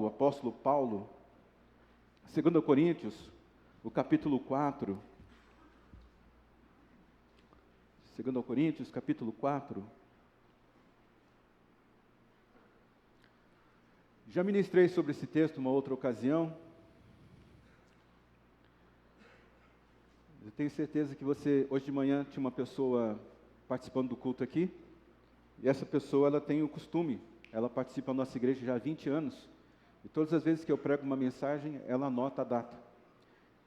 o apóstolo Paulo, 2 Coríntios, o capítulo 4. 2 Coríntios, capítulo 4. Já ministrei sobre esse texto uma outra ocasião. Eu tenho certeza que você, hoje de manhã, tinha uma pessoa participando do culto aqui. E essa pessoa, ela tem o costume, ela participa da nossa igreja já há 20 anos. E todas as vezes que eu prego uma mensagem, ela anota a data.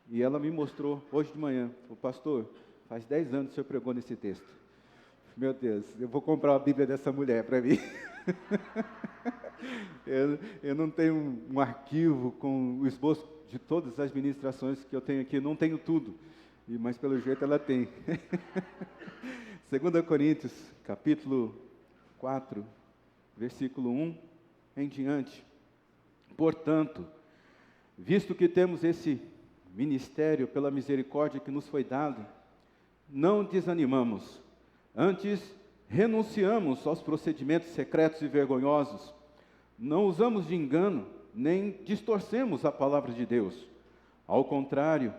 E ela me mostrou, hoje de manhã, o pastor, faz 10 anos que o senhor pregou nesse texto. Meu Deus, eu vou comprar a Bíblia dessa mulher para mim. Eu não tenho um arquivo com o esboço de todas as ministrações que eu tenho aqui, não tenho tudo, mas pelo jeito ela tem. 2 Coríntios, capítulo 4, versículo 1 em diante. Portanto, visto que temos esse ministério pela misericórdia que nos foi dado, não desanimamos, antes renunciamos aos procedimentos secretos e vergonhosos, não usamos de engano, nem distorcemos a palavra de Deus. Ao contrário,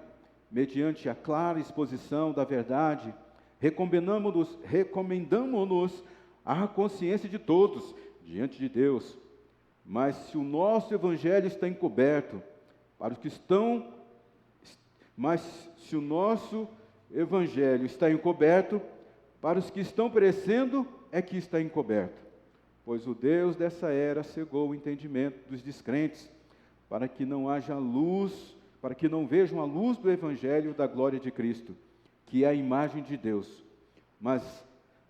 mediante a clara exposição da verdade, recomendamo-nos à consciência de todos, diante de Deus. Mas se o nosso evangelho está encoberto, para os que estão... Mas se o nosso evangelho está encoberto, para os que estão perecendo, é que está encoberto. Pois o Deus dessa era cegou o entendimento dos descrentes, para que não haja luz, para que não vejam a luz do evangelho da glória de Cristo, que é a imagem de Deus. Mas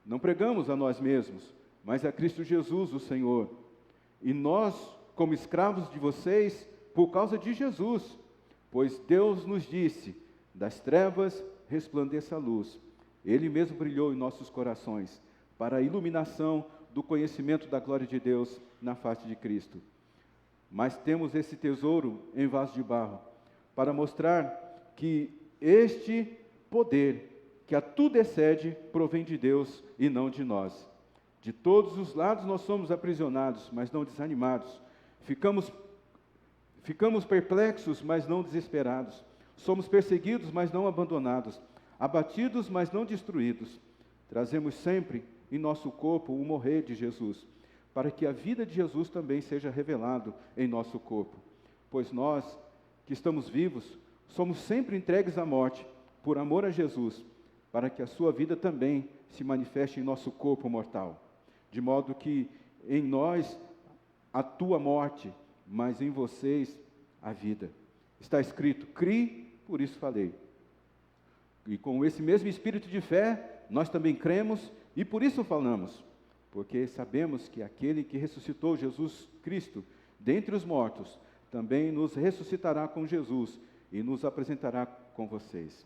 não pregamos a nós mesmos, mas a Cristo Jesus, o Senhor. E nós, como escravos de vocês, por causa de Jesus, pois Deus nos disse, das trevas resplandeça a luz. Ele mesmo brilhou em nossos corações, para a iluminação do conhecimento da glória de Deus na face de Cristo. Mas temos esse tesouro em vaso de barro, para mostrar que este poder, que a tudo excede, provém de Deus e não de nós. De todos os lados nós somos aprisionados, mas não desanimados. Ficamos perplexos, mas não desesperados. Somos perseguidos, mas não abandonados. Abatidos, mas não destruídos. Trazemos sempre em nosso corpo o morrer de Jesus, para que a vida de Jesus também seja revelado em nosso corpo. Pois nós, que estamos vivos, somos sempre entregues à morte, por amor a Jesus, para que a sua vida também se manifeste em nosso corpo mortal. De modo que em nós a tua morte, mas em vocês a vida. Está escrito, crie, por isso falei. E com esse mesmo espírito de fé, nós também cremos e por isso falamos, porque sabemos que aquele que ressuscitou Jesus Cristo dentre os mortos, também nos ressuscitará com Jesus e nos apresentará com vocês.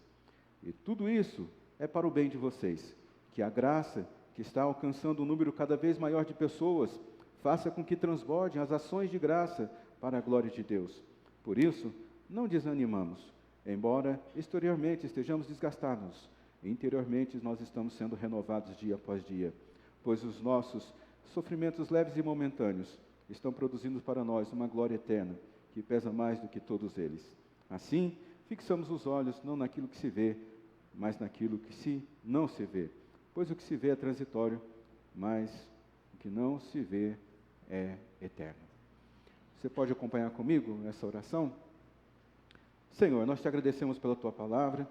E tudo isso é para o bem de vocês, que a graça que está alcançando um número cada vez maior de pessoas, faça com que transbordem as ações de graça para a glória de Deus. Por isso, não desanimamos, embora exteriormente estejamos desgastados, interiormente nós estamos sendo renovados dia após dia, pois os nossos sofrimentos leves e momentâneos estão produzindo para nós uma glória eterna, que pesa mais do que todos eles. Assim, fixamos os olhos não naquilo que se vê, mas naquilo que não se vê. Pois o que se vê é transitório, mas o que não se vê é eterno. Você pode acompanhar comigo essa oração? Senhor, nós te agradecemos pela tua palavra.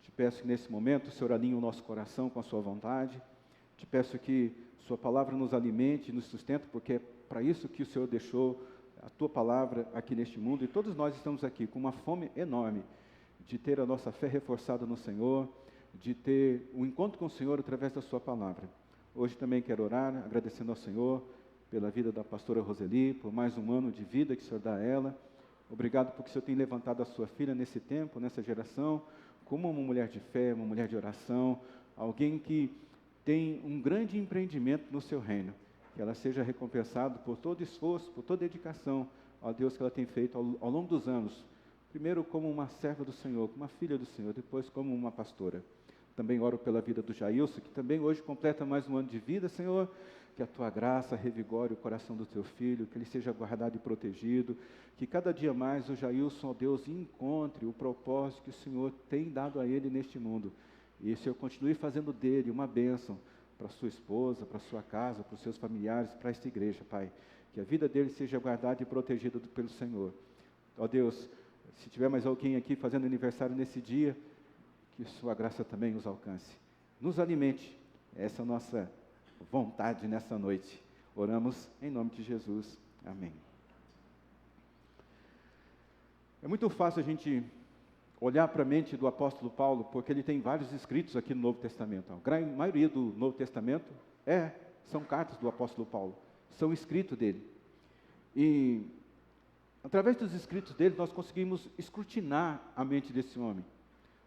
Te peço que nesse momento o Senhor alinhe o nosso coração com a sua vontade. Te peço que sua palavra nos alimente, nos sustente, porque é para isso que o Senhor deixou a tua palavra aqui neste mundo. E todos nós estamos aqui com uma fome enorme de ter a nossa fé reforçada no Senhor, de ter um encontro com o Senhor através da sua palavra. Hoje também quero orar, agradecendo ao Senhor pela vida da pastora Roseli, por mais um ano de vida que o Senhor dá a ela. Obrigado porque o Senhor tem levantado a sua filha nesse tempo, nessa geração, como uma mulher de fé, uma mulher de oração, alguém que tem um grande empreendimento no seu reino. Que ela seja recompensada por todo esforço, por toda dedicação, ó Deus, que ela tem feito ao longo dos anos. Primeiro como uma serva do Senhor, como uma filha do Senhor, depois como uma pastora. Também oro pela vida do Jailson, que também hoje completa mais um ano de vida, Senhor. que a tua graça revigore o coração do teu filho, que ele seja guardado e protegido, que cada dia mais o Jailson, ó Deus, encontre o propósito que o Senhor tem dado a ele neste mundo. E o Senhor continue fazendo dele uma bênção para sua esposa, para sua casa, para os seus familiares, para esta igreja, Pai. Que a vida dele seja guardada e protegida pelo Senhor. Ó Deus, se tiver mais alguém aqui fazendo aniversário nesse dia, que sua graça também os alcance. Nos alimente, essa é a nossa vontade nessa noite. Oramos em nome de Jesus. Amém. É muito fácil a gente olhar para a mente do apóstolo Paulo, porque ele tem vários escritos aqui no Novo Testamento. A maioria do Novo Testamento são cartas do apóstolo Paulo, são escritos dele. E através dos escritos dele, nós conseguimos escrutinar a mente desse homem.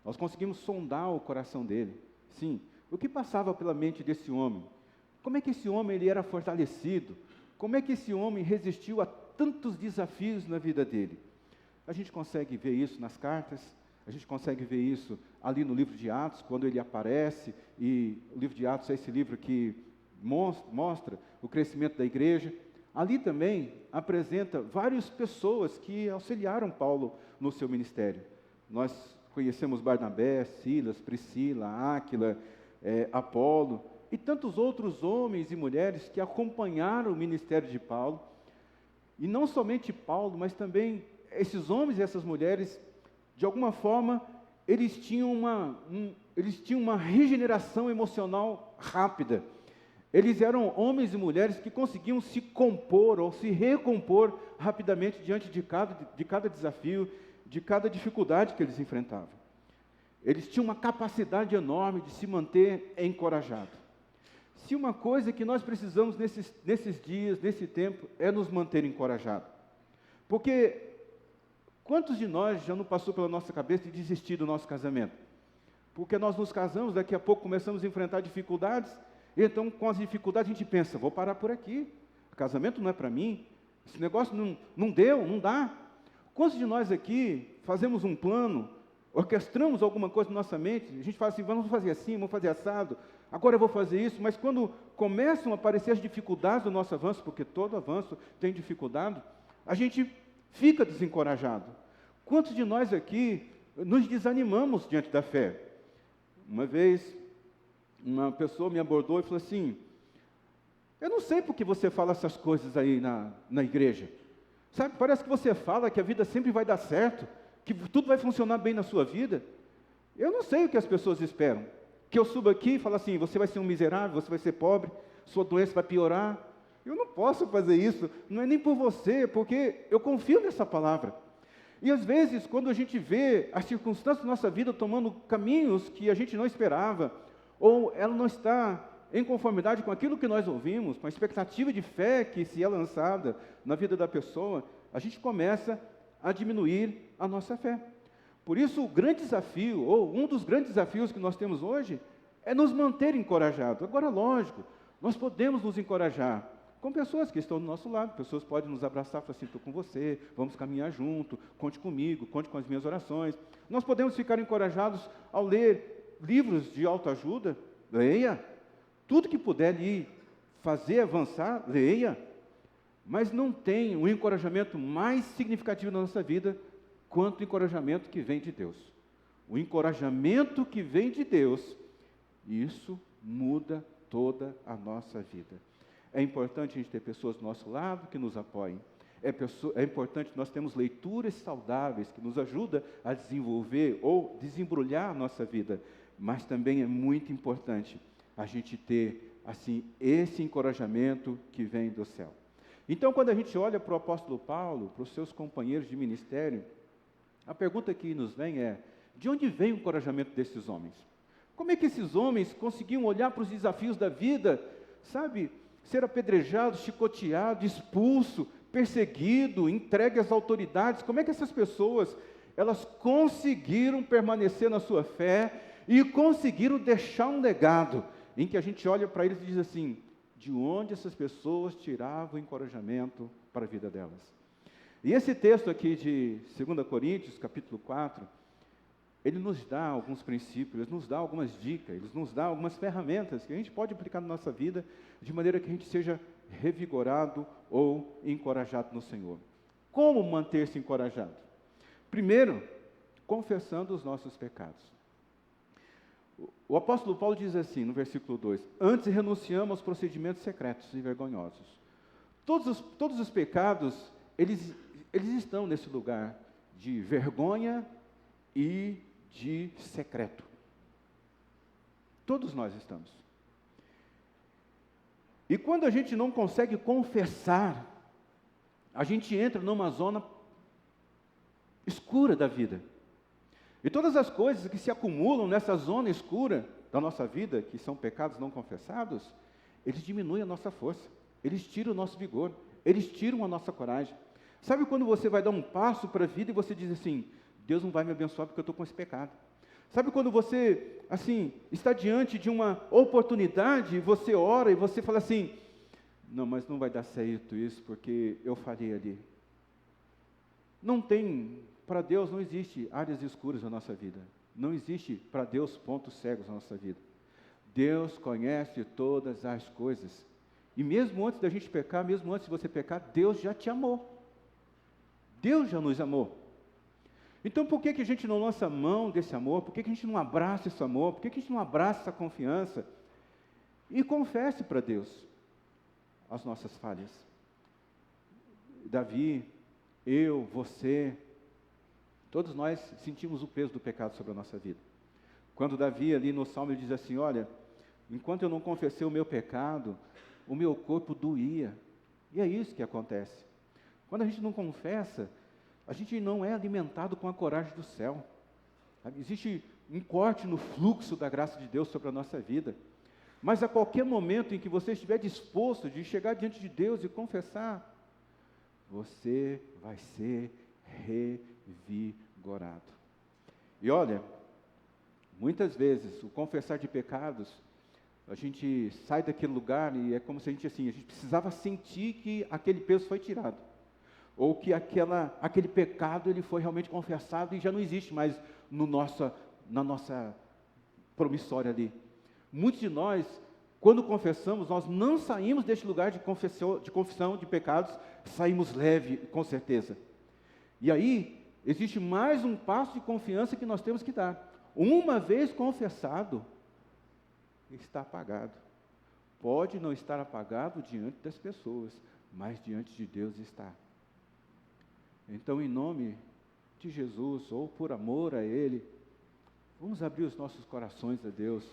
Nós conseguimos sondar o coração dele. Sim, o que passava pela mente desse homem? Como é que esse homem ele era fortalecido? Como é que esse homem resistiu a tantos desafios na vida dele? A gente consegue ver isso nas cartas, a gente consegue ver isso ali no livro de Atos, quando ele aparece, e o livro de Atos é esse livro que mostra o crescimento da igreja. Ali também apresenta várias pessoas que auxiliaram Paulo no seu ministério. Nós conhecemos Barnabé, Silas, Priscila, Áquila, Apolo, e tantos outros homens e mulheres que acompanharam o ministério de Paulo. E não somente Paulo, mas também esses homens e essas mulheres, de alguma forma, eles tinham uma regeneração emocional rápida. Eles eram homens e mulheres que conseguiam se compor ou se recompor rapidamente diante de cada desafio, de cada dificuldade que eles enfrentavam. Eles tinham uma capacidade enorme de se manter encorajado. Se uma coisa que nós precisamos nesses dias, nesse tempo, é nos manter encorajados. Porque quantos de nós já não passou pela nossa cabeça de desistir do nosso casamento? Porque nós nos casamos, daqui a pouco começamos a enfrentar dificuldades, e então com as dificuldades a gente pensa, vou parar por aqui, o casamento não é para mim, esse negócio não deu, não dá. Quantos de nós aqui fazemos um plano, orquestramos alguma coisa na nossa mente, a gente fala assim, vamos fazer assim, vamos fazer assado, agora eu vou fazer isso, mas quando começam a aparecer as dificuldades do nosso avanço, porque todo avanço tem dificuldade, a gente fica desencorajado. Quantos de nós aqui nos desanimamos diante da fé? Uma vez, uma pessoa me abordou e falou assim, eu não sei por que você fala essas coisas aí na igreja. Sabe, parece que você fala que a vida sempre vai dar certo, que tudo vai funcionar bem na sua vida. Eu não sei o que as pessoas esperam. Que eu suba aqui e fale assim, você vai ser um miserável, você vai ser pobre, sua doença vai piorar. Eu não posso fazer isso, não é nem por você, porque eu confio nessa palavra. E às vezes, quando a gente vê as circunstâncias da nossa vida tomando caminhos que a gente não esperava, ou ela não está em conformidade com aquilo que nós ouvimos, com a expectativa de fé que se é lançada na vida da pessoa, a gente começa a diminuir a nossa fé. Por isso, o grande desafio, ou um dos grandes desafios que nós temos hoje, é nos manter encorajados. Agora, lógico, nós podemos nos encorajar com pessoas que estão do nosso lado, pessoas podem nos abraçar e falar assim, estou com você, vamos caminhar junto, conte comigo, conte com as minhas orações. Nós podemos ficar encorajados ao ler livros de autoajuda, leia. Tudo que puder lhe fazer avançar, leia. Mas não tem um encorajamento mais significativo na nossa vida quanto o encorajamento que vem de Deus. O encorajamento que vem de Deus, isso muda toda a nossa vida. É importante a gente ter pessoas do nosso lado que nos apoiem. É importante nós termos leituras saudáveis que nos ajudam a desenvolver ou desembrulhar a nossa vida. Mas também é muito importante a gente ter, assim, esse encorajamento que vem do céu. Então, quando a gente olha para o apóstolo Paulo, para os seus companheiros de ministério, a pergunta que nos vem é, de onde vem o encorajamento desses homens? Como é que esses homens conseguiam olhar para os desafios da vida, sabe, ser apedrejado, chicoteado, expulso, perseguido, entregue às autoridades? Como é que essas pessoas, elas conseguiram permanecer na sua fé e conseguiram deixar um legado em que a gente olha para eles e diz assim, de onde essas pessoas tiravam encorajamento para a vida delas? E esse texto aqui de 2 Coríntios, capítulo 4, ele nos dá alguns princípios, ele nos dá algumas dicas, ele nos dá algumas ferramentas que a gente pode aplicar na nossa vida, de maneira que a gente seja revigorado ou encorajado no Senhor. Como manter-se encorajado? Primeiro, confessando os nossos pecados. O apóstolo Paulo diz assim, no versículo 2, antes renunciamos aos procedimentos secretos e vergonhosos. Todos os pecados, eles estão nesse lugar de vergonha e de secreto. Todos nós estamos. E quando a gente não consegue confessar, a gente entra numa zona escura da vida. E todas as coisas que se acumulam nessa zona escura da nossa vida, que são pecados não confessados, eles diminuem a nossa força, eles tiram o nosso vigor, eles tiram a nossa coragem. Sabe quando você vai dar um passo para a vida e você diz assim, Deus não vai me abençoar porque eu estou com esse pecado. Sabe quando você, assim, está diante de uma oportunidade, e você ora e você fala assim, não, mas não vai dar certo isso porque eu falhei ali. Não tem, para Deus não existe áreas escuras na nossa vida. Não existe para Deus pontos cegos na nossa vida. Deus conhece todas as coisas. E mesmo antes da gente pecar, mesmo antes de você pecar, Deus já te amou. Deus já nos amou. Então, por que a gente não lança mão desse amor? Por que a gente não abraça esse amor? Por que a gente não abraça essa confiança? E confesse para Deus as nossas falhas. Davi, eu, você, todos nós sentimos o peso do pecado sobre a nossa vida. Quando Davi ali no Salmo ele diz assim, olha, enquanto eu não confessei o meu pecado, o meu corpo doía. E é isso que acontece. Quando a gente não confessa, a gente não é alimentado com a coragem do céu. Existe um corte no fluxo da graça de Deus sobre a nossa vida. Mas a qualquer momento em que você estiver disposto de chegar diante de Deus e confessar, você vai ser revigorado. E olha, muitas vezes o confessar de pecados, a gente sai daquele lugar e é como se a gente precisava sentir que aquele peso foi tirado. Ou que aquele pecado ele foi realmente confessado e já não existe mais na nossa promissória ali. Muitos de nós, quando confessamos, nós não saímos deste lugar de confissão de pecados, saímos leve, com certeza. E aí, existe mais um passo de confiança que nós temos que dar. Uma vez confessado, está apagado. Pode não estar apagado diante das pessoas, mas diante de Deus está. Então, em nome de Jesus, ou por amor a Ele, vamos abrir os nossos corações a Deus,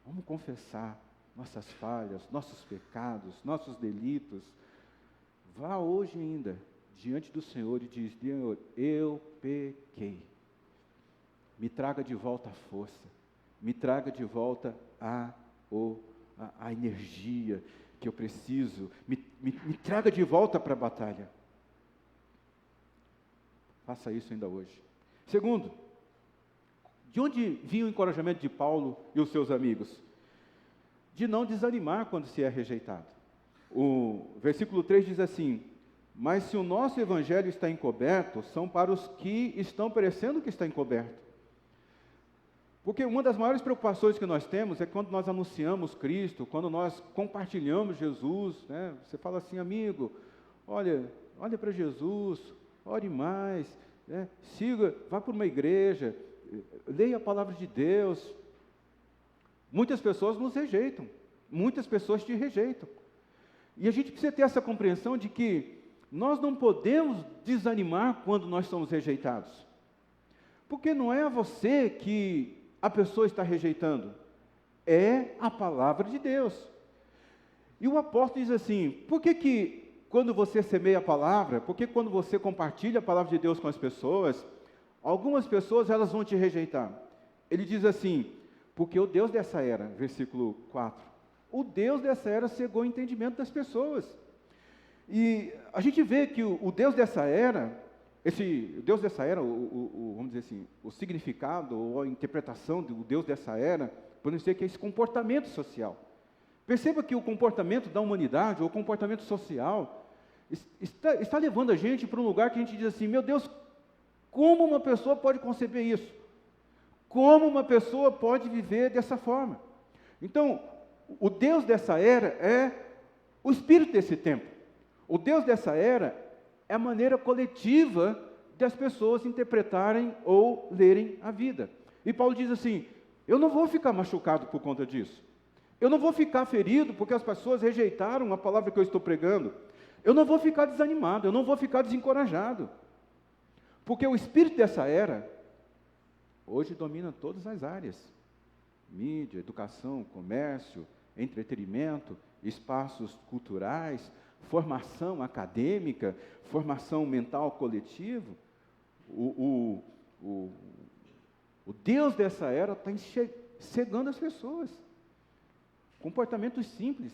vamos confessar nossas falhas, nossos pecados, nossos delitos. Vá hoje ainda diante do Senhor e diz, Senhor, eu pequei. Me traga de volta a força, me traga de volta a energia que eu preciso, me traga de volta para a batalha. Faça isso ainda hoje. Segundo, de onde vinha o encorajamento de Paulo e os seus amigos? De não desanimar quando se é rejeitado. O versículo 3 diz assim, mas se o nosso evangelho está encoberto, são para os que estão parecendo que está encoberto. Porque uma das maiores preocupações que nós temos é quando nós anunciamos Cristo, quando nós compartilhamos Jesus, né? Você fala assim, amigo, olha para Jesus, ore mais, né? Siga, vá para uma igreja, leia a palavra de Deus. Muitas pessoas nos rejeitam, muitas pessoas te rejeitam. E a gente precisa ter essa compreensão de que nós não podemos desanimar quando nós somos rejeitados. Porque não é você que a pessoa está rejeitando, é a palavra de Deus. E o apóstolo diz assim, por que quando você semeia a palavra, por que quando você compartilha a palavra de Deus com as pessoas, algumas pessoas elas vão te rejeitar? Ele diz assim, porque o Deus dessa era, versículo 4, o Deus dessa era cegou o entendimento das pessoas. E a gente vê que o Deus dessa era, vamos dizer assim, o significado ou a interpretação do Deus dessa era, podemos dizer que é esse comportamento social. Perceba que o comportamento da humanidade, ou o comportamento social, está levando a gente para um lugar que a gente diz assim, meu Deus, como uma pessoa pode conceber isso? Como uma pessoa pode viver dessa forma? Então, o Deus dessa era é o espírito desse tempo. O Deus dessa era é a maneira coletiva das pessoas interpretarem ou lerem a vida. E Paulo diz assim: eu não vou ficar machucado por conta disso. Eu não vou ficar ferido porque as pessoas rejeitaram a palavra que eu estou pregando. Eu não vou ficar desanimado, eu não vou ficar desencorajado. Porque o espírito dessa era, hoje domina todas as áreas. Mídia, educação, comércio, entretenimento, espaços culturais, formação acadêmica, formação mental coletiva. O Deus dessa era está cegando as pessoas. Comportamentos simples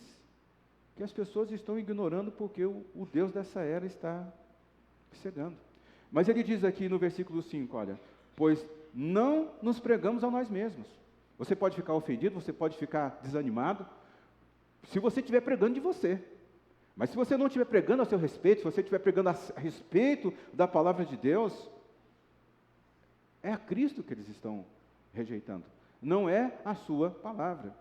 que as pessoas estão ignorando porque o Deus dessa era está cegando. Mas ele diz aqui no versículo 5, olha, pois não nos pregamos a nós mesmos. Você pode ficar ofendido, você pode ficar desanimado, se você estiver pregando de você. Mas se você não estiver pregando a seu respeito, se você estiver pregando a respeito da palavra de Deus, é a Cristo que eles estão rejeitando, não é a sua palavra.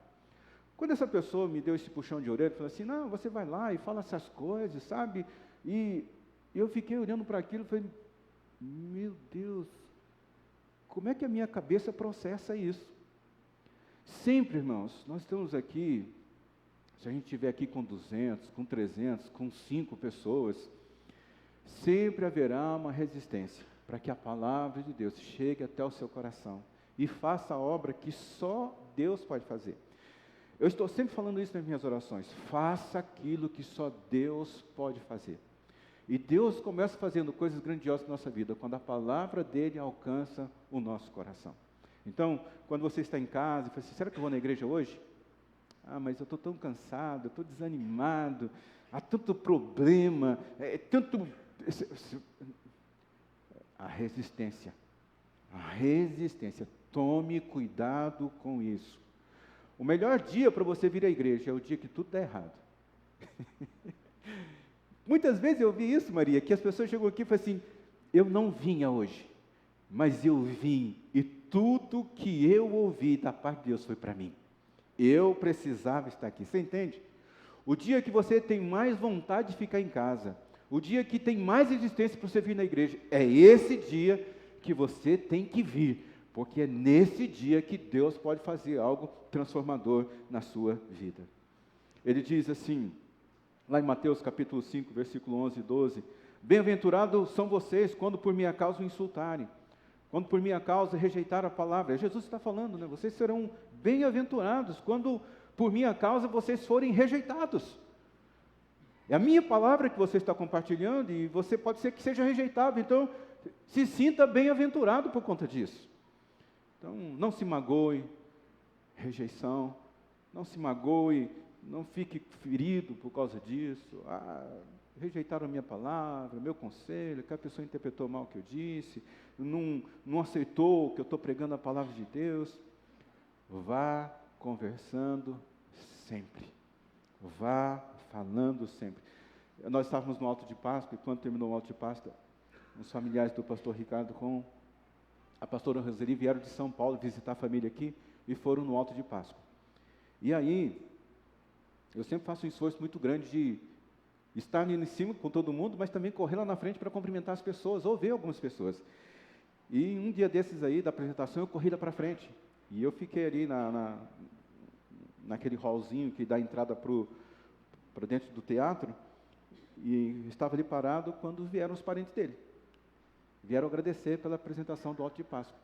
Quando essa pessoa me deu esse puxão de orelha, falou assim, não, você vai lá e fala essas coisas, sabe? E eu fiquei olhando para aquilo e falei, meu Deus, como é que a minha cabeça processa isso? Sempre, irmãos, nós estamos aqui, se a gente estiver aqui com 200, com 300, com 5 pessoas, sempre haverá uma resistência para que a palavra de Deus chegue até o seu coração e faça a obra que só Deus pode fazer. Eu estou sempre falando isso nas minhas orações, faça aquilo que só Deus pode fazer. E Deus começa fazendo coisas grandiosas na nossa vida, quando a palavra dele alcança o nosso coração. Então, quando você está em casa e fala assim, será que eu vou na igreja hoje? Ah, mas eu estou tão cansado, eu estou desanimado, há tanto problema, A resistência, tome cuidado com isso. O melhor dia para você vir à igreja é o dia que tudo está errado. Muitas vezes eu vi isso, Maria, que as pessoas chegam aqui e falam assim, eu não vinha hoje, mas eu vim, e tudo que eu ouvi da parte de Deus foi para mim. Eu precisava estar aqui, você entende? O dia que você tem mais vontade de ficar em casa, o dia que tem mais resistência para você vir na igreja, é esse dia que você tem que vir, porque é nesse dia que Deus pode fazer algo transformador na sua vida. Ele diz assim, lá em Mateus capítulo 5, versículo 11 e 12, bem-aventurados são vocês quando por minha causa o insultarem, quando por minha causa rejeitarem a palavra. Jesus está falando, né? Vocês serão bem-aventurados quando por minha causa vocês forem rejeitados. É a minha palavra que você está compartilhando e você pode ser que seja rejeitado, então se sinta bem-aventurado por conta disso. Então, não se magoe, rejeição, não se magoe, não fique ferido por causa disso. Rejeitaram a minha palavra, meu conselho, que a pessoa interpretou mal o que eu disse, não aceitou que eu estou pregando a palavra de Deus. Vá conversando sempre, vá falando sempre. Nós estávamos no Alto de Páscoa, e quando terminou o Alto de Páscoa, os familiares do pastor Ricardo com a pastora Roseli vieram de São Paulo visitar a família aqui e foram no Alto de Páscoa. E aí, eu sempre faço um esforço muito grande de estar ali em cima com todo mundo, mas também correr lá na frente para cumprimentar as pessoas, ou ver algumas pessoas. E um dia desses aí, da apresentação, eu corri lá para frente. E eu fiquei ali naquele hallzinho que dá entrada para dentro do teatro, e estava ali parado quando vieram os parentes dele. Vieram agradecer pela apresentação do Alto de Páscoa.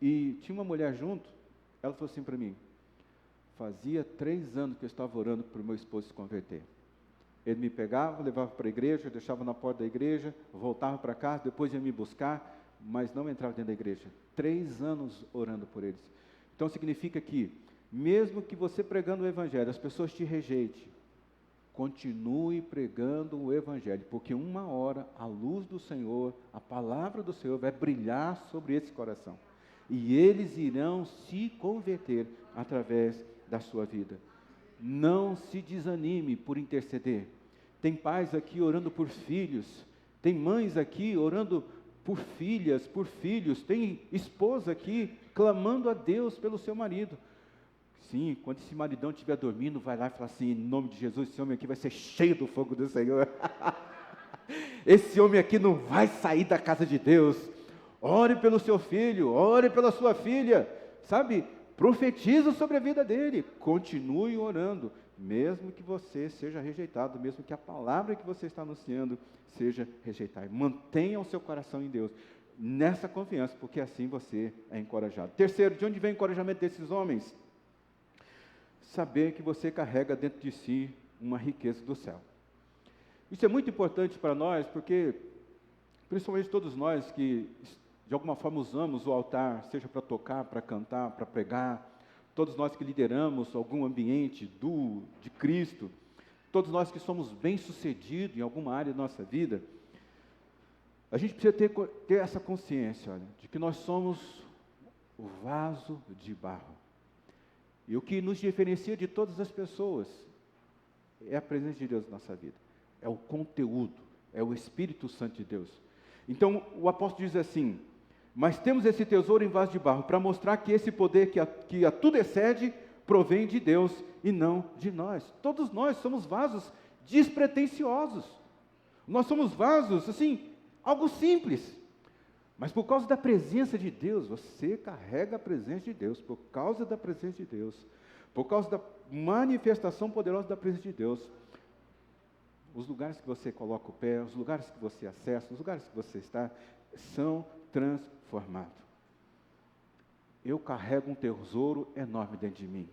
E tinha uma mulher junto, ela falou assim para mim, fazia 3 anos que eu estava orando para o meu esposo se converter. Ele me pegava, levava para a igreja, deixava na porta da igreja, voltava para casa, depois ia me buscar, mas não entrava dentro da igreja. 3 anos orando por eles. Então significa que, mesmo que você pregando o Evangelho, as pessoas te rejeitem, continue pregando o Evangelho, porque uma hora a luz do Senhor, a palavra do Senhor vai brilhar sobre esse coração. E eles irão se converter através da sua vida. Não se desanime por interceder. Tem pais aqui orando por filhos, tem mães aqui orando por filhas, por filhos, tem esposa aqui clamando a Deus pelo seu marido. Sim, quando esse maridão estiver dormindo, vai lá e fala assim, em nome de Jesus, esse homem aqui vai ser cheio do fogo do Senhor. Esse homem aqui não vai sair da casa de Deus. Ore pelo seu filho, ore pela sua filha, sabe? Profetiza sobre a vida dele. Continue orando, mesmo que você seja rejeitado, mesmo que a palavra que você está anunciando seja rejeitada. Mantenha o seu coração em Deus, nessa confiança, porque assim você é encorajado. Terceiro, de onde vem o encorajamento desses homens? Saber que você carrega dentro de si uma riqueza do céu. Isso é muito importante para nós, porque, principalmente todos nós que, de alguma forma, usamos o altar, seja para tocar, para cantar, para pregar, todos nós que lideramos algum ambiente de Cristo, todos nós que somos bem-sucedidos em alguma área da nossa vida, a gente precisa ter essa consciência, olha, de que nós somos o vaso de barro. E o que nos diferencia de todas as pessoas é a presença de Deus na nossa vida. É o conteúdo, é o Espírito Santo de Deus. Então, o apóstolo diz assim, mas temos esse tesouro em vaso de barro, para mostrar que esse poder que a tudo excede, provém de Deus e não de nós. Todos nós somos vasos despretensiosos. Nós somos vasos, assim, algo simples. Mas por causa da presença de Deus, você carrega a presença de Deus, por causa da presença de Deus, por causa da manifestação poderosa da presença de Deus. Os lugares que você coloca o pé, os lugares que você acessa, os lugares que você está, são transformados. Eu carrego um tesouro enorme dentro de mim.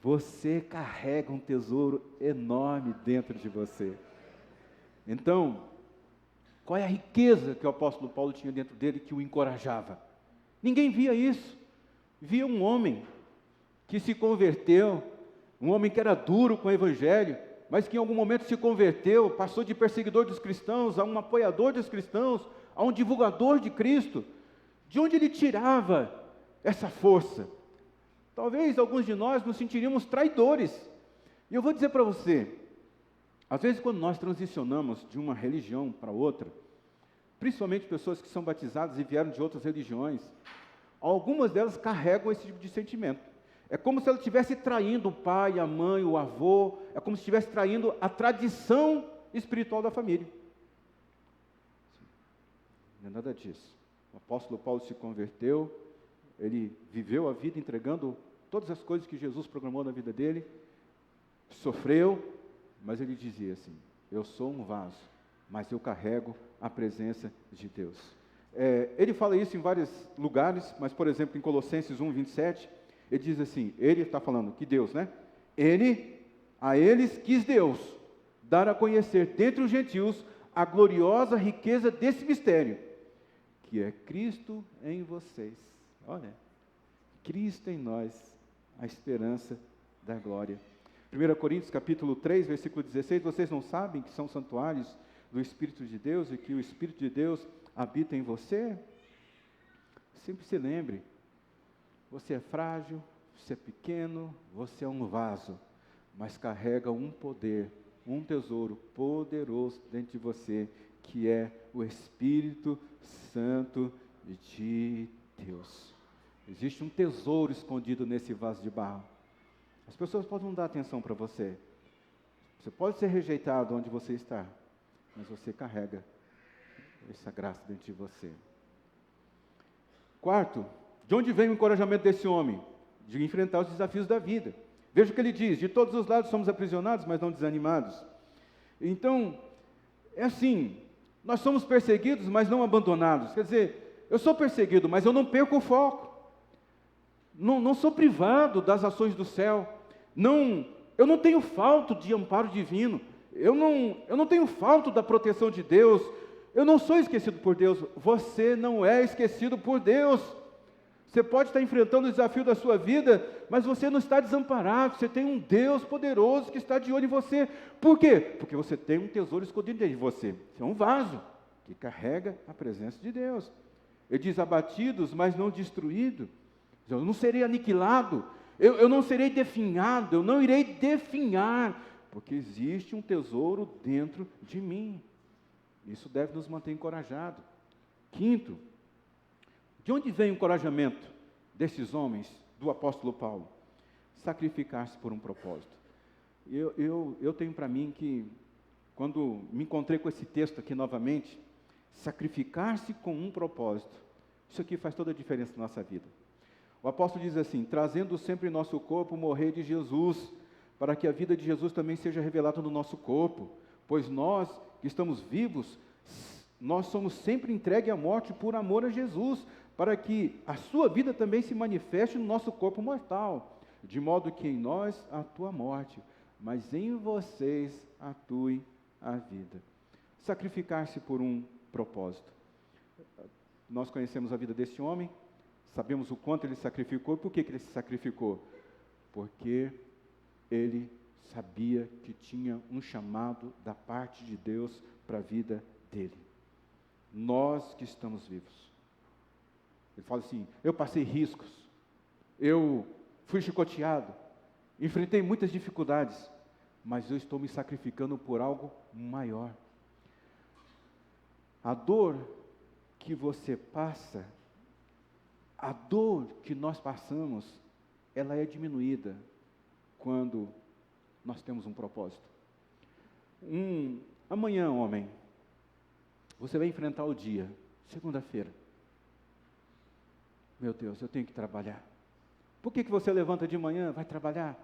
Você carrega um tesouro enorme dentro de você. Então, qual é a riqueza que o apóstolo Paulo tinha dentro dele que o encorajava? Ninguém via isso. Via um homem que se converteu, um homem que era duro com o evangelho, mas que em algum momento se converteu, passou de perseguidor dos cristãos a um apoiador dos cristãos, a um divulgador de Cristo. De onde ele tirava essa força? Talvez alguns de nós nos sentiríamos traidores. E eu vou dizer para você, às vezes quando nós transicionamos de uma religião para outra, principalmente pessoas que são batizadas e vieram de outras religiões, algumas delas carregam esse tipo de sentimento. É como se ela estivesse traindo o pai, a mãe, o avô, é como se estivesse traindo a tradição espiritual da família. Não é nada disso. O apóstolo Paulo se converteu, ele viveu a vida entregando todas as coisas que Jesus programou na vida dele, sofreu, mas ele dizia assim, eu sou um vaso, mas eu carrego a presença de Deus. Ele fala isso em vários lugares, mas por exemplo em Colossenses 1, 27, ele diz assim, ele está falando que Deus, né? A eles quis Deus dar a conhecer dentre os gentios a gloriosa riqueza desse mistério, que é Cristo em vocês. Olha, Cristo em nós, a esperança da glória. 1 Coríntios capítulo 3, versículo 16, vocês não sabem que são santuários do Espírito de Deus e que o Espírito de Deus habita em você? Sempre se lembre, você é frágil, você é pequeno, você é um vaso, mas carrega um poder, um tesouro poderoso dentro de você, que é o Espírito Santo de Deus. Existe um tesouro escondido nesse vaso de barro. As pessoas podem não dar atenção para você. Você pode ser rejeitado onde você está, mas você carrega essa graça dentro de você. Quarto, de onde vem o encorajamento desse homem? De enfrentar os desafios da vida. Veja o que ele diz, de todos os lados somos aprisionados, mas não desanimados. Então, é assim, nós somos perseguidos, mas não abandonados. Quer dizer, eu sou perseguido, mas eu não perco o foco. Não sou privado das ações do céu. Eu não tenho falta de amparo divino. Eu não tenho falta da proteção de Deus. Eu não sou esquecido por Deus. Você não é esquecido por Deus. Você pode estar enfrentando o desafio da sua vida, mas você não está desamparado. Você tem um Deus poderoso que está de olho em você. Por quê? Porque você tem um tesouro escondido dentro de você. Você é um vaso que carrega a presença de Deus. Ele diz, abatidos, mas não destruídos. Eu não serei aniquilado. Eu não serei definhado. Eu não irei definhar. Porque existe um tesouro dentro de mim. Isso deve nos manter encorajados. Quinto, de onde vem o encorajamento desses homens, do apóstolo Paulo? Sacrificar-se por um propósito. Eu tenho para mim que, quando me encontrei com esse texto aqui novamente, sacrificar-se com um propósito, isso aqui faz toda a diferença na nossa vida. O apóstolo diz assim: trazendo sempre em nosso corpo o morrer de Jesus, para que a vida de Jesus também seja revelada no nosso corpo, pois nós que estamos vivos, nós somos sempre entregues à morte por amor a Jesus, para que a sua vida também se manifeste no nosso corpo mortal, de modo que em nós atua a morte, mas em vocês atue a vida. Sacrificar-se por um propósito. Nós conhecemos a vida desse homem, sabemos o quanto ele sacrificou. Por que ele se sacrificou? Porque ele sabia que tinha um chamado da parte de Deus para a vida dele. Nós que estamos vivos. Ele fala assim: eu passei riscos, eu fui chicoteado, enfrentei muitas dificuldades, mas eu estou me sacrificando por algo maior. A dor que você passa, a dor que nós passamos, ela é diminuída quando nós temos um propósito. Amanhã, homem, você vai enfrentar o dia, segunda-feira. Meu Deus, eu tenho que trabalhar. Por que você levanta de manhã, vai trabalhar?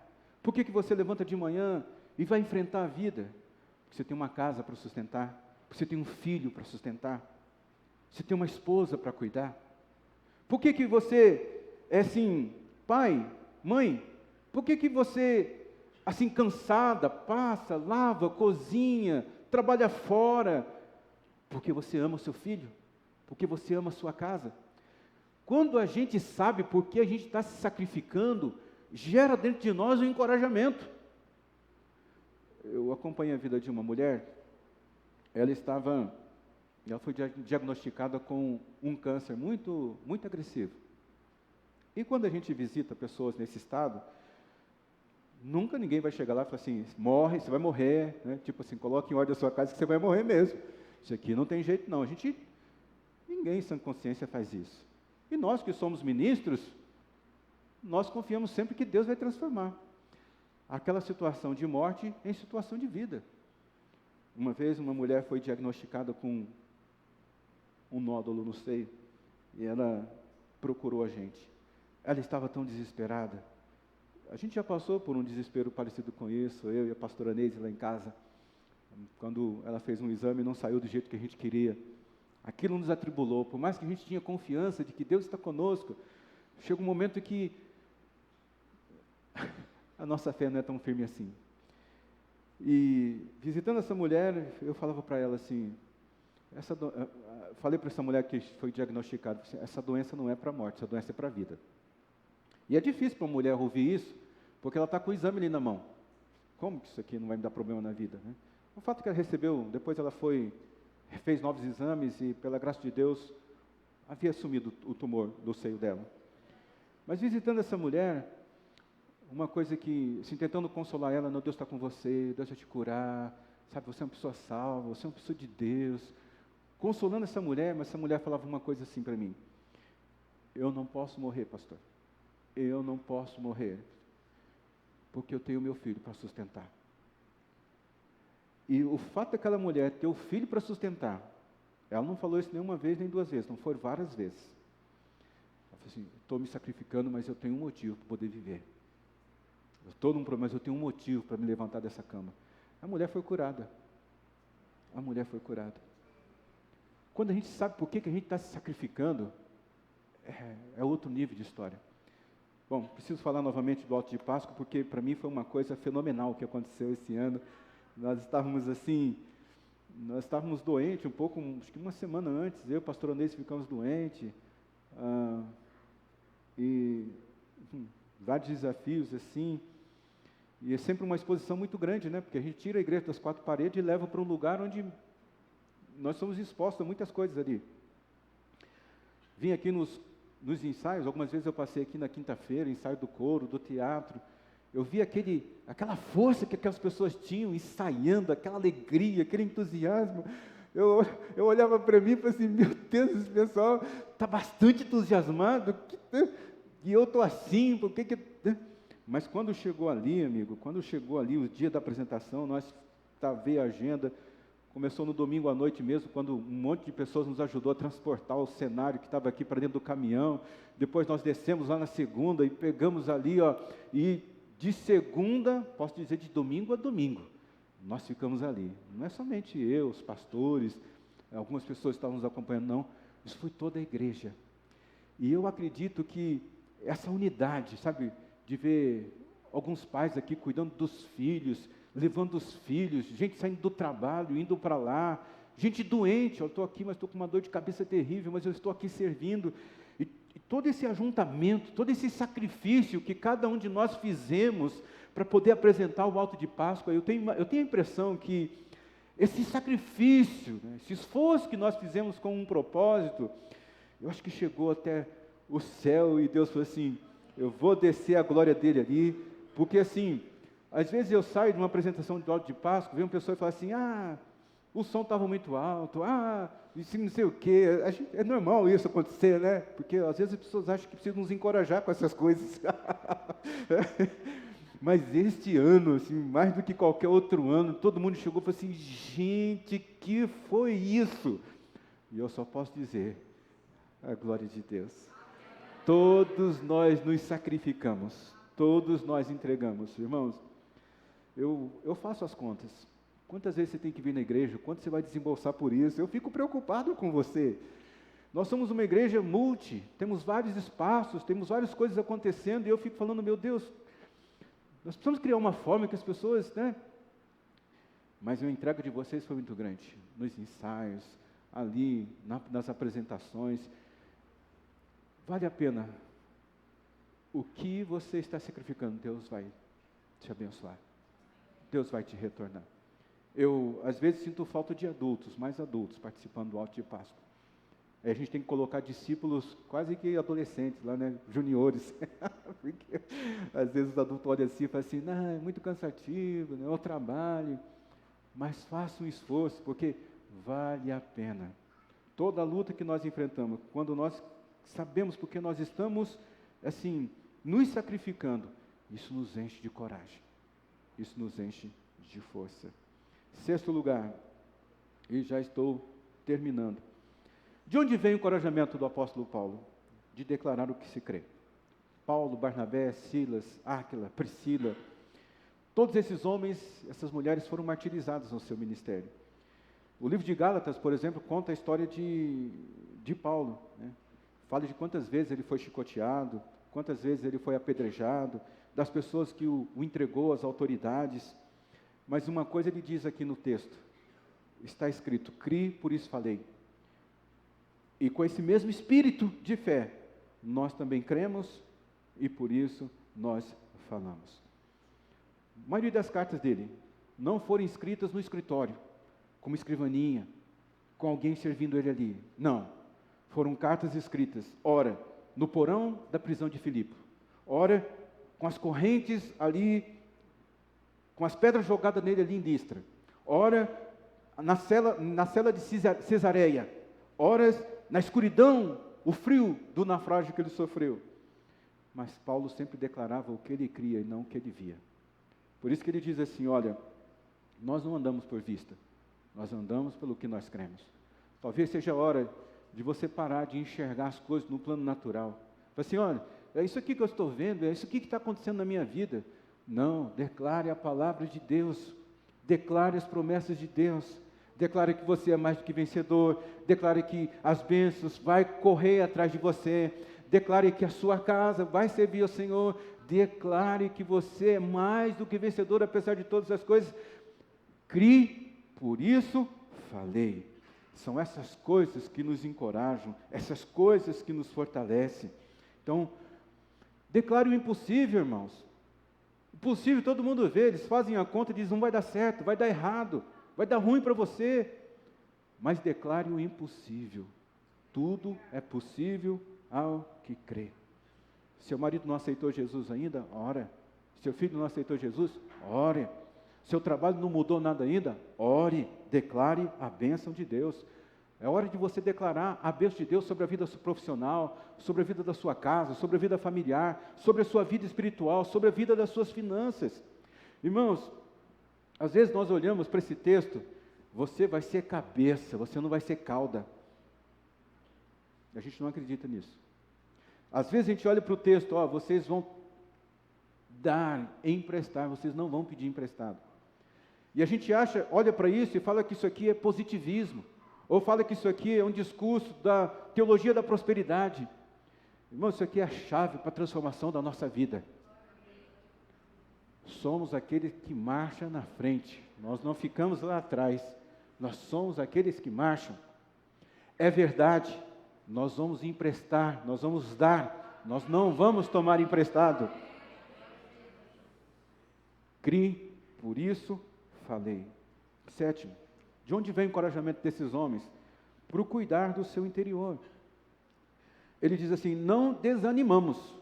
Por que você levanta de manhã e vai enfrentar a vida? Porque você tem uma casa para sustentar, porque você tem um filho para sustentar, você tem uma esposa para cuidar. Por que você é assim, pai, mãe? Por que você, assim, cansada, passa, lava, cozinha, trabalha fora? Porque você ama o seu filho, porque você ama a sua casa. Quando a gente sabe por que a gente está se sacrificando, gera dentro de nós um encorajamento. Eu acompanhei a vida de uma mulher, ela foi diagnosticada com um câncer muito, muito agressivo. E quando a gente visita pessoas nesse estado, nunca ninguém vai chegar lá e falar assim: morre, você vai morrer, né? Tipo assim, coloque em ordem a sua casa que você vai morrer mesmo. Isso aqui não tem jeito não. Ninguém em sã consciência faz isso. E nós que somos ministros, nós confiamos sempre que Deus vai transformar aquela situação de morte em situação de vida. Uma vez uma mulher foi diagnosticada com um nódulo no seio, e ela procurou a gente. Ela estava tão desesperada. A gente já passou por um desespero parecido com isso, eu e a pastora Neise lá em casa. Quando ela fez um exame, não saiu do jeito que a gente queria. Aquilo nos atribulou, por mais que a gente tinha confiança de que Deus está conosco, chega um momento que a nossa fé não é tão firme assim. E visitando essa mulher, eu falava para ela assim, falei para essa mulher que foi diagnosticada, essa doença não é para a morte, essa doença é para a vida. E é difícil para uma mulher ouvir isso, porque ela está com o exame ali na mão. Como que isso aqui não vai me dar problema na vida, né? O fato é que ela recebeu, depois ela fez novos exames e, pela graça de Deus, havia sumido o tumor do seio dela. Mas visitando essa mulher, uma coisa que, assim, tentando consolar ela: não, Deus está com você, Deus vai te curar, sabe, você é uma pessoa salva, você é uma pessoa de Deus. Consolando essa mulher, mas essa mulher falava uma coisa assim para mim: eu não posso morrer, pastor, eu não posso morrer, porque eu tenho meu filho para sustentar. E o fato daquela mulher ter o filho para sustentar, ela não falou isso nenhuma vez, nem duas vezes, não foram várias vezes. Ela falou assim: estou me sacrificando, mas eu tenho um motivo para poder viver. Eu estou num problema, mas eu tenho um motivo para me levantar dessa cama. A mulher foi curada. A mulher foi curada. Quando a gente sabe por que a gente está se sacrificando, é outro nível de história. Bom, preciso falar novamente do Alto de Páscoa, porque para mim foi uma coisa fenomenal o que aconteceu esse ano. Nós estávamos doentes um pouco, acho que uma semana antes, eu e o pastor Onésio ficamos doentes, vários desafios assim, e é sempre uma exposição muito grande, né? Porque a gente tira a igreja das quatro paredes e leva para um lugar onde nós somos expostos a muitas coisas ali. Vim aqui nos ensaios, algumas vezes eu passei aqui na quinta-feira, ensaio do coro, do teatro. Eu vi aquela força que aquelas pessoas tinham ensaiando, aquela alegria, aquele entusiasmo. Eu olhava para mim e falei assim: meu Deus, esse pessoal está bastante entusiasmado. E eu estou assim, por que que... Mas quando chegou ali, amigo, quando chegou ali o dia da apresentação, nós veio a agenda, começou no domingo à noite mesmo, quando um monte de pessoas nos ajudou a transportar o cenário que estava aqui para dentro do caminhão. Depois nós descemos lá na segunda e pegamos ali, ó, e de segunda, posso dizer de domingo a domingo, nós ficamos ali. Não é somente eu, os pastores, algumas pessoas estavam nos acompanhando, não. Isso foi toda a igreja. E eu acredito que essa unidade, sabe, de ver alguns pais aqui cuidando dos filhos, levando os filhos, gente saindo do trabalho, indo para lá, gente doente, eu estou aqui, mas estou com uma dor de cabeça terrível, mas eu estou aqui servindo. E todo esse ajuntamento, todo esse sacrifício que cada um de nós fizemos para poder apresentar o alto de Páscoa, eu tenho a impressão que esse sacrifício, né, esse esforço que nós fizemos com um propósito, eu acho que chegou até o céu e Deus falou assim, eu vou descer a glória dele ali, porque assim, às vezes eu saio de uma apresentação de alto de Páscoa, vem uma pessoa e fala assim, o som estava muito alto, isso não sei o quê. É normal isso acontecer, né? Porque às vezes as pessoas acham que precisam nos encorajar com essas coisas. Mas este ano, assim, mais do que qualquer outro ano, todo mundo chegou e falou assim, gente, que foi isso? E eu só posso dizer, a glória de Deus. Todos nós nos sacrificamos, todos nós entregamos. Irmãos, eu faço as contas. Quantas vezes você tem que vir na igreja? Quanto você vai desembolsar por isso? Eu fico preocupado com você. Nós somos uma igreja temos vários espaços, temos várias coisas acontecendo, e eu fico falando, meu Deus, nós precisamos criar uma forma que as pessoas, né? Mas a entrega de vocês foi muito grande, nos ensaios, ali, nas apresentações. Vale a pena. O que você está sacrificando, Deus vai te abençoar. Deus vai te retornar. Eu, às vezes, sinto falta de adultos, mais adultos, participando do alto de Páscoa. Aí a gente tem que colocar discípulos quase que adolescentes lá, né, juniores. Porque, às vezes, os adultos olham assim e falam assim, não, é muito cansativo, não é o trabalho. Mas faça um esforço, porque vale a pena. Toda a luta que nós enfrentamos, quando nós sabemos porque nós estamos, assim, nos sacrificando, isso nos enche de coragem. Isso nos enche de força. Sexto lugar, e já estou terminando. De onde vem o encorajamento do apóstolo Paulo? De declarar o que se crê. Paulo, Barnabé, Silas, Áquila, Priscila, todos esses homens, essas mulheres foram martirizados no seu ministério. O livro de Gálatas, por exemplo, conta a história de Paulo, né? Fala de quantas vezes ele foi chicoteado, quantas vezes ele foi apedrejado, das pessoas que o entregou às autoridades. Mas uma coisa ele diz aqui no texto, está escrito, crie, por isso falei. E com esse mesmo espírito de fé, nós também cremos e por isso nós falamos. A maioria das cartas dele não foram escritas no escritório, como escrivaninha, com alguém servindo ele ali. Não, foram cartas escritas, ora, no porão da prisão de Filipe, ora, com as correntes ali, com as pedras jogadas nele ali em Listra, ora, na cela de Cesareia, horas na escuridão, o frio do naufrágio que ele sofreu. Mas Paulo sempre declarava o que ele cria e não o que ele via. Por isso que ele diz assim, olha, nós não andamos por vista, nós andamos pelo que nós cremos. Talvez seja a hora de você parar de enxergar as coisas no plano natural. Fala assim, olha, é isso aqui que eu estou vendo, é isso aqui que está acontecendo na minha vida. Não, declare a palavra de Deus, declare as promessas de Deus, declare que você é mais do que vencedor, declare que as bênçãos vai correr atrás de você, declare que a sua casa vai servir ao Senhor, declare que você é mais do que vencedor apesar de todas as coisas. Crie, por isso falei. São essas coisas que nos encorajam, essas coisas que nos fortalecem. Então, declare o impossível, irmãos. O possível todo mundo vê, eles fazem a conta e dizem, não vai dar certo, vai dar errado, vai dar ruim para você. Mas declare o impossível. Tudo é possível ao que crê. Seu marido não aceitou Jesus ainda? Ora. Seu filho não aceitou Jesus? Ore. Seu trabalho não mudou nada ainda? Ore. Declare a bênção de Deus. É hora de você declarar a bênção de Deus sobre a vida profissional, sobre a vida da sua casa, sobre a vida familiar, sobre a sua vida espiritual, sobre a vida das suas finanças. Irmãos, às vezes nós olhamos para esse texto, você vai ser cabeça, você não vai ser cauda. A gente não acredita nisso. Às vezes a gente olha para o texto, vocês vão dar, emprestar, vocês não vão pedir emprestado. E a gente olha para isso e fala que isso aqui é positivismo, ou fala que isso aqui é um discurso da teologia da prosperidade. Irmão, isso aqui é a chave para a transformação da nossa vida. Somos aqueles que marcham na frente, nós não ficamos lá atrás, nós somos aqueles que marcham. É verdade, nós vamos emprestar, nós vamos dar, nós não vamos tomar emprestado. Crie, por isso falei. 7, de onde vem o encorajamento desses homens? Para cuidar do seu interior. Ele diz assim, não desanimamos.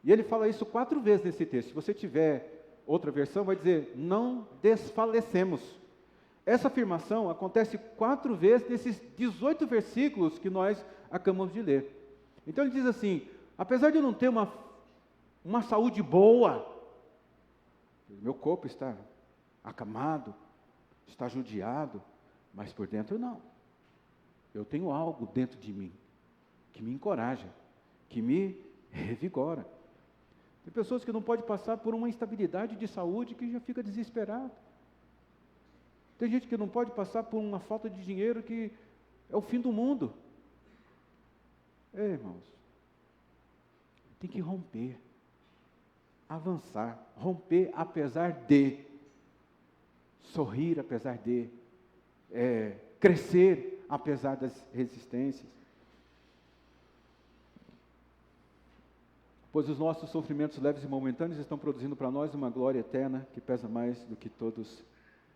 E ele fala isso 4 vezes nesse texto. Se você tiver outra versão, vai dizer, não desfalecemos. Essa afirmação acontece 4 vezes nesses 18 versículos que nós acabamos de ler. Então ele diz assim, apesar de eu não ter uma saúde boa, meu corpo está acamado, está judiado, mas por dentro não. Eu tenho algo dentro de mim que me encoraja, que me revigora. Tem pessoas que não podem passar por uma instabilidade de saúde que já fica desesperado. Tem gente que não pode passar por uma falta de dinheiro que é o fim do mundo. Irmãos, tem que romper, avançar, romper apesar de, sorrir apesar de, crescer apesar das resistências. Pois os nossos sofrimentos leves e momentâneos estão produzindo para nós uma glória eterna que pesa mais do que todos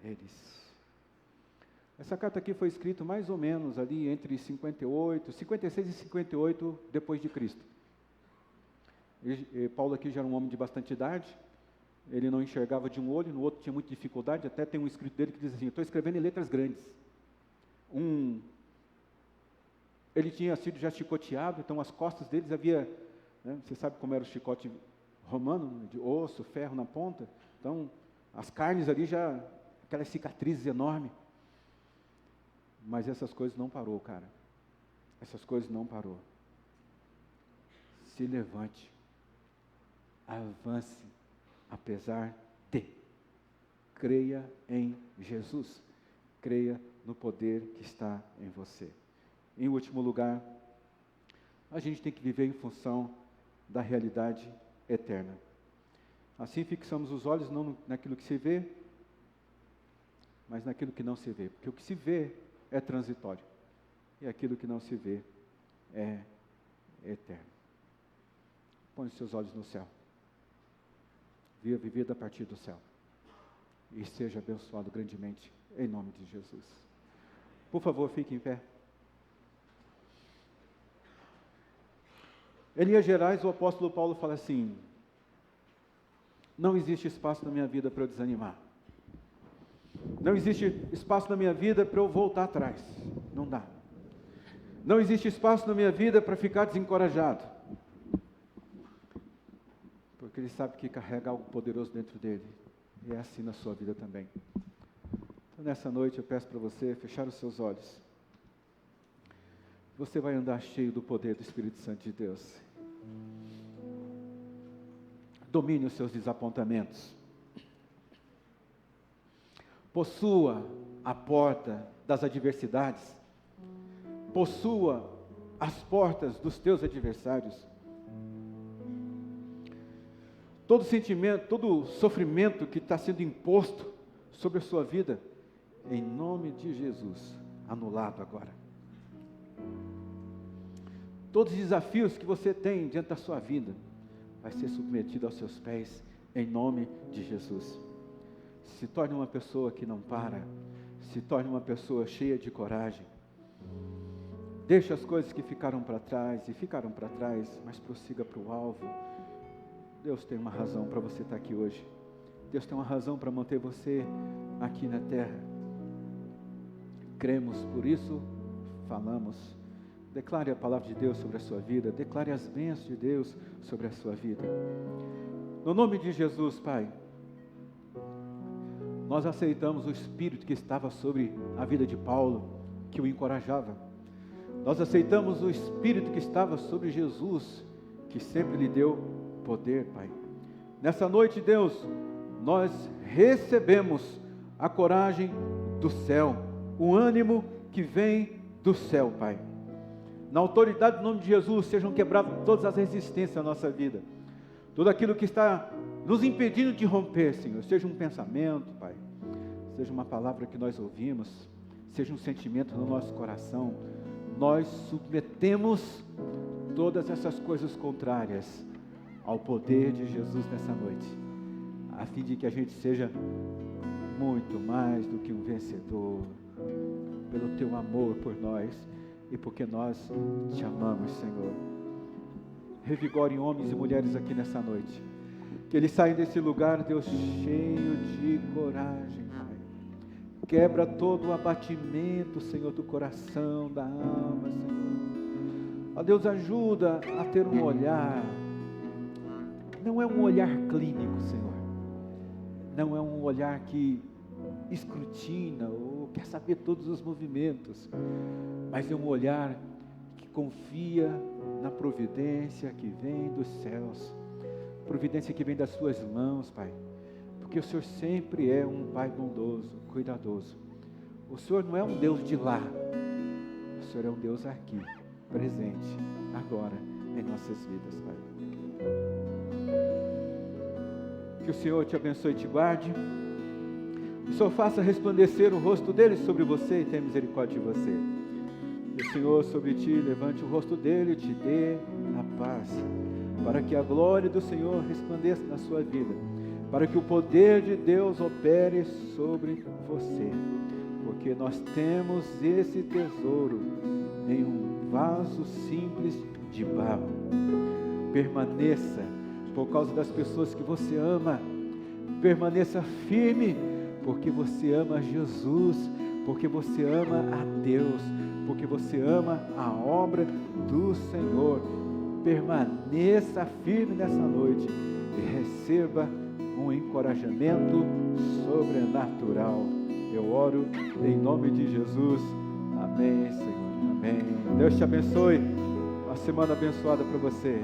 eles. Essa carta aqui foi escrita mais ou menos ali entre 56 e 58 depois de Cristo. Paulo aqui já era um homem de bastante idade, ele não enxergava de um olho, no outro tinha muita dificuldade, até tem um escrito dele que diz assim, estou escrevendo em letras grandes. Ele tinha sido já chicoteado, então as costas deles havia, você sabe como era o chicote romano, de osso, ferro na ponta, então as carnes ali já, aquelas cicatrizes enormes. Mas essas coisas não parou, cara. Essas coisas não parou. Se levante. Avance. Apesar de. Creia em Jesus. Creia no poder que está em você. Em último lugar, a gente tem que viver em função da realidade eterna. Assim fixamos os olhos não naquilo que se vê, mas naquilo que não se vê. Porque o que se vê é transitório. E aquilo que não se vê é eterno. Põe os seus olhos no céu. Viva a vida a partir do céu. E seja abençoado grandemente, em nome de Jesus. Por favor, fique em pé. Em linhas gerais, o apóstolo Paulo fala assim, não existe espaço na minha vida para eu desanimar. Não existe espaço na minha vida para eu voltar atrás. Não dá. Não existe espaço na minha vida para ficar desencorajado. Porque ele sabe que carrega algo poderoso dentro dele. E é assim na sua vida também. Então, nessa noite, eu peço para você fechar os seus olhos. Você vai andar cheio do poder do Espírito Santo de Deus. Domine os seus desapontamentos. Possua a porta das adversidades. Possua as portas dos teus adversários. Todo sentimento, todo sofrimento que está sendo imposto sobre a sua vida, em nome de Jesus, anulado agora. Todos os desafios que você tem diante da sua vida, vai ser submetido aos seus pés, em nome de Jesus. Se torne uma pessoa que não para, se torne uma pessoa cheia de coragem. Deixe as coisas que ficaram para trás, mas prossiga para o alvo. Deus tem uma razão para você estar aqui hoje. Deus tem uma razão para manter você aqui na terra. Cremos, por isso falamos. Declare a palavra de Deus sobre a sua vida. Declare as bênçãos de Deus sobre a sua vida. No nome de Jesus, Pai, nós aceitamos o Espírito que estava sobre a vida de Paulo, que o encorajava. Nós aceitamos o Espírito que estava sobre Jesus, que sempre lhe deu poder, Pai. Nessa noite, Deus, nós recebemos a coragem do céu, o ânimo que vem do céu, Pai. Na autoridade do nome de Jesus, sejam quebradas todas as resistências à nossa vida. Tudo aquilo que está nos impedindo de romper, Senhor, seja um pensamento, Pai, seja uma palavra que nós ouvimos, seja um sentimento no nosso coração, nós submetemos todas essas coisas contrárias ao poder de Jesus nessa noite, a fim de que a gente seja muito mais do que um vencedor, pelo Teu amor por nós e porque nós Te amamos, Senhor. Revigore homens e mulheres aqui nessa noite, que eles saiam desse lugar, Deus, cheio de coragem, Pai. Quebra todo o abatimento, Senhor, do coração, da alma, Senhor. Ó Deus, ajuda a ter um olhar, não é um olhar clínico, Senhor, não é um olhar que escrutina ou quer saber todos os movimentos, mas é um olhar que confia na providência que vem dos céus, providência que vem das Suas mãos, Pai, porque o Senhor sempre é um Pai bondoso, cuidadoso. O Senhor não é um Deus de lá, o Senhor é um Deus aqui, presente, agora, em nossas vidas, Pai. Que o Senhor te abençoe e te guarde, o Senhor faça resplandecer o rosto dele sobre você e tenha misericórdia de você. E o Senhor sobre ti levante o rosto dele e te dê a paz, para que a glória do Senhor resplandeça na sua vida, para que o poder de Deus opere sobre você, porque nós temos esse tesouro em um vaso simples de barro. Permaneça, por causa das pessoas que você ama, permaneça firme, porque você ama Jesus, porque você ama a Deus, porque você ama a obra do Senhor. Permaneça firme nessa noite e receba um encorajamento sobrenatural. Eu oro em nome de Jesus. Amém, Senhor. Amém. Deus te abençoe. Uma semana abençoada para você.